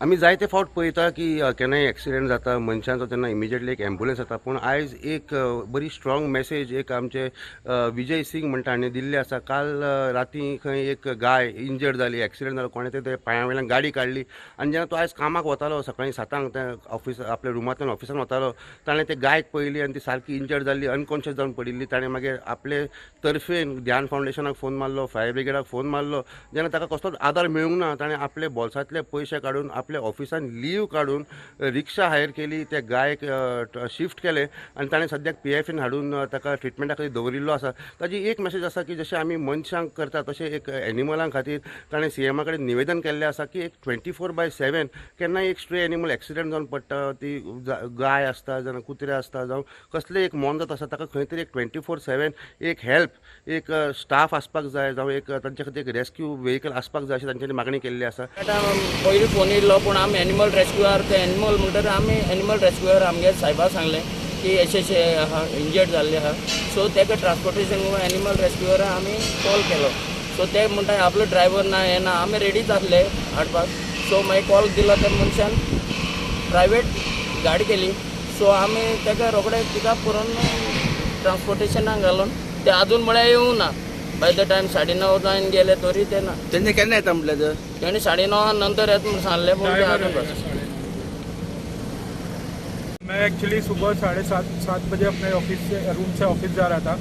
आमी जायते फावट पळयता की केन्नाय एक्सिडेंट जाता मनशांचो तेन्ना इमिजिएटली एक एम्बुलन्स येता पूण आयज एक बरी स्ट्रॉंग मेसेज एक आमचे विजय सिंग म्हणटा हांणी दिल्ली आसा. काल राती खंय एक गाय इंजर्ड जाली, एक्सिडेंट जालो, कोणें ते पांया वयल्यान गाडी काडली आनी जेन्ना तो आयज कामाक वतालो सकाळीं 7:00 ते ऑफिस आपल्या रुमांतल्यान ऑफिसान वतालो ताणें ते गायक पळयली आनी ती सारकी इंजर्ड जाल्ली, अनकॉन्शियस जावन पडिल्ली. ताणें मागीर आपले तर्फेन ध्यान फावंडेशनाक फोन मारलो, फायर ब्रिगेडाक फोन मारलो. जेन्ना ताका कसलोच आदार मेळूंक ना ताणें आपले बोल्सांतले पयशे काडून आपल्या ऑफिसान लीव काडून रिक्षा हायर केली, त्या गायक शिफ्ट केले आनी ताणें सद्याक PFN हाडून ताका ट्रिटमेंटा खातीर दवरिल्लो आसा. ताजी एक मेसेज आसा की जशें आमी मनशांक करता तशें एक एनिमलां खातीर ताणें CMA कडेन निवेदन केल्लें आसा की एक 24/7 केन्नाय एक स्ट्रे एनिमल एक्सिडेंट जावन पडटा, ती गाय आसता जावं कुत्रे आसता जावं कसलें एक मोनजात आसा ताका खंय तरी एक 24/7 एक हेल्प एक स्टाफ आसपाक जाय जावं एक तांचे खातीर एक रेस्क्यू व्हेकल आसपाक जाय अशी तांच्यांनी मागणी केल्ली आसा. पयलीं फोन येयल्लो पूण आमी एनिमल रेस्क्यूअर ते एनिमल म्हणटकीर आमी एनिमल रेस्क्यूअर आमगे सायबा सांगलें की अशें आहा इंजर्ड जाल्ले आहा. सो तेका ट्रान्सपोर्टेशन एनिमल रेस्क्यूअर आमी कॉल केलो. सो ते म्हणटा आपलो ड्रायव्हर ना हें ना, आमी रेडीच आसले हाडपाक. सो मागीर कॉल दिलो त्या मनशान, प्रायवेट गाडी केली. सो आमी तेका रोखडे पिकअप करून ट्रान्सपोर्टेशनाक घालून ते आजून म्हळ्यार येवंक ना. बाय द टायम 9:30 जावन गेले तरी ते ना. तेन्ना केन्ना येता म्हटलें तर तेणी 9:30 नंतर येता म्हणून सांगले पूण ते आजून बस. मैं एक्चुअली सुबह 7:30 बजे अपने रूम से ऑफिस जा रहा था.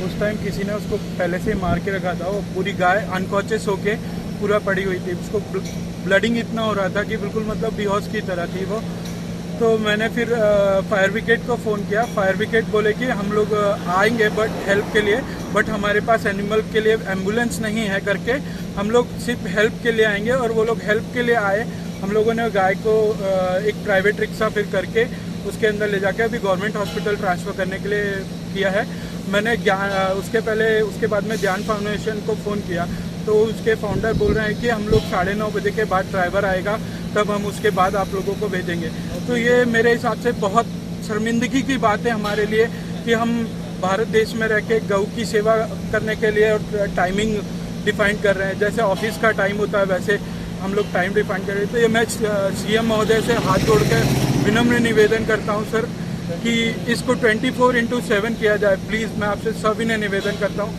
उस टाइम किसी ने उसको पहले से मार के रखा था. वो पूरी गाय अनकॉन्शियस होके पूरा पड़ी हुई थी. उसको ब्लडिंग इतना हो रहा था कि बिल्कुल मतलब बेहोश की तरह थी वो. तो मैंने फिर फायर ब्रिगेड को फ़ोन किया. फायर ब्रिगेड बोले कि हम लोग आएंगे बट हेल्प के लिए, बट हमारे पास एनिमल के लिए एम्बुलेंस नहीं है करके हम लोग सिर्फ हेल्प के लिए आएंगे. और वो लोग हेल्प के लिए आए. हम लोगों ने गाय को एक प्राइवेट रिक्शा फिर करके उसके अंदर ले जाके अभी गवर्नमेंट हॉस्पिटल ट्रांसफ़र करने के लिए किया है. मैंने उसके बाद में ध्यान फाउंडेशन को फ़ोन किया तो उसके फाउंडर बोल रहे हैं कि हम लोग 9:30 बजे के बाद ड्राइवर आएगा तब हम उसके बाद आप लोगों को भेजेंगे. तो ये मेरे हिसाब से बहुत शर्मिंदगी की बात है हमारे लिए कि हम भारत देश में रह के गऊ की सेवा करने के लिए और टाइमिंग डिफाइन कर रहे हैं. जैसे ऑफिस का टाइम होता है वैसे हम लोग टाइम डिफाइन कर रहे हैं. तो ये मैं CM महोदय से हाथ जोड़कर विनम्र निवेदन करता हूँ सर कि इसको 24/7 किया जाए. प्लीज़ मैं आपसे सविनय निवेदन करता हूँ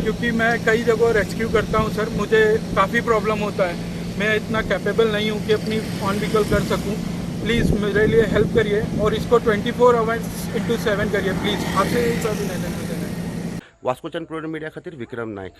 क्योंकि मैं कई जगह रेस्क्यू करता हूँ सर. मुझे काफ़ी प्रॉब्लम होता है. मैं इतना कैपेबल नहीं हूँ कि अपनी ऑन व्हीकल कर सकूँ. प्लीज़ मेरे लिए हेल्प करिए और इसको 24/7 करिए प्लीज़. आपसे सविनय निवेदन है. वास्कोच्यान प्रोड मिडिया खातीर विक्रम नायक.